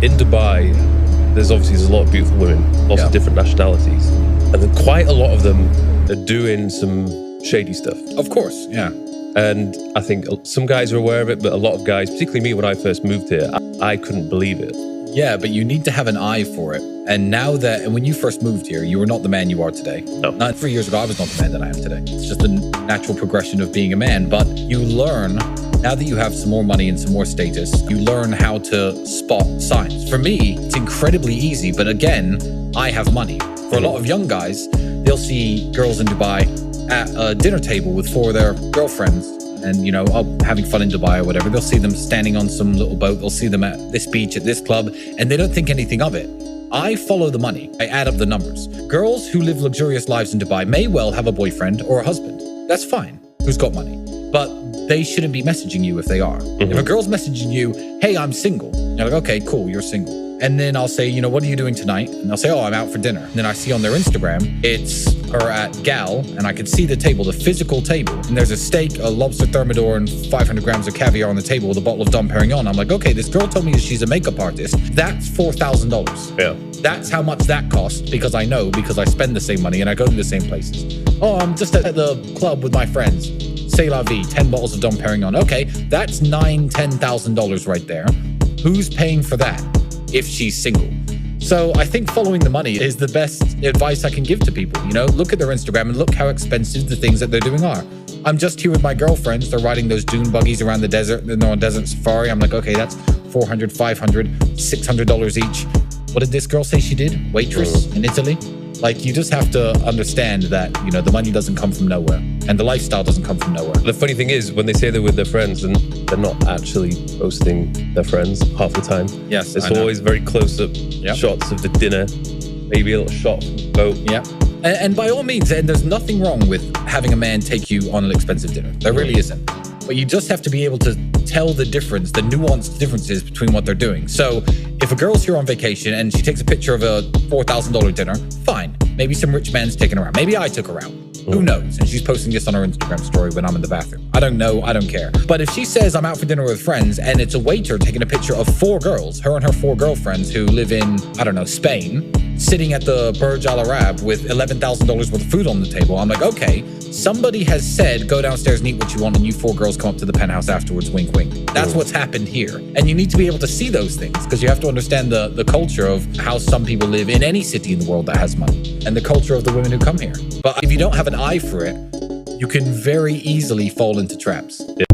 In Dubai, there's a lot of beautiful women, lots of different nationalities, and then quite a lot of them are doing some shady stuff. Of course, yeah. And I think some guys are aware of it, but a lot of guys, particularly me when I first moved here, I couldn't believe it. Yeah, but you need to have an eye for it. And when you first moved here, you were not the man you are today. No. Not 3 years ago, I was not the man that I am today. It's just a natural progression of being a man. But you learn, now that you have some more money and some more status, you learn how to spot signs. For me, it's incredibly easy. But again, I have money. For a lot of young guys, they'll see girls in Dubai at a dinner table with 4 of their girlfriends and, having fun in Dubai or whatever. They'll see them standing on some little boat. They'll see them at this beach, at this club, and they don't think anything of it. I follow the money. I add up the numbers. Girls who live luxurious lives in Dubai may well have a boyfriend or a husband. That's fine, who's got money. But they shouldn't be messaging you if they are. If a girl's messaging you, hey, I'm single, you're like, okay, cool, you're single. And then I'll say, what are you doing tonight? And they'll say, oh, I'm out for dinner. And then I see on their Instagram, it's her at Gal, and I can see the table, the physical table. And there's a steak, a lobster thermidor, and 500 grams of caviar on the table with a bottle of Dom Perignon. I'm like, okay, this girl told me she's a makeup artist. That's $4,000. Yeah. That's how much that costs because I spend the same money and I go to the same places. Oh, I'm just at the club with my friends. C'est la vie, 10 bottles of Dom Perignon. Okay, that's $9,000, $10,000 right there. Who's paying for that if she's single? So I think following the money is the best advice I can give to people. Look at their Instagram and look how expensive the things that they're doing are. I'm just here with my girlfriends. They're riding those dune buggies around the desert. They're on desert safari. I'm like, okay, that's $400, $500, $600 each. What did this girl say she did? Waitress in Italy? You just have to understand that, the money doesn't come from nowhere and the lifestyle doesn't come from nowhere. The funny thing is, when they say they're with their friends, and they're not actually posting their friends half the time. Yes, it's always very close-up shots of the dinner, maybe a little shot from the boat. Yeah. And by all means, and there's nothing wrong with having a man take you on an expensive dinner. There really isn't. But you just have to be able to tell the difference, the nuanced differences between what they're doing. So if a girl's here on vacation and she takes a picture of a $4,000 dinner, fine. Maybe some rich man's taking her out. Maybe I took her out. Who knows? And she's posting this on her Instagram story when I'm in the bathroom. I don't know. I don't care. But if she says I'm out for dinner with friends and it's a waiter taking a picture of 4 girls, her and her 4 girlfriends who live in, Spain, sitting at the Burj Al Arab with $11,000 worth of food on the table, I'm like, okay, somebody has said, go downstairs and eat what you want, and you 4 girls come up to the penthouse afterwards, wink, wink. That's what's happened here. And you need to be able to see those things because you have to understand the culture of how some people live in any city in the world that has money and the culture of the women who come here. But if you don't have an eye for it, you can very easily fall into traps. Yeah.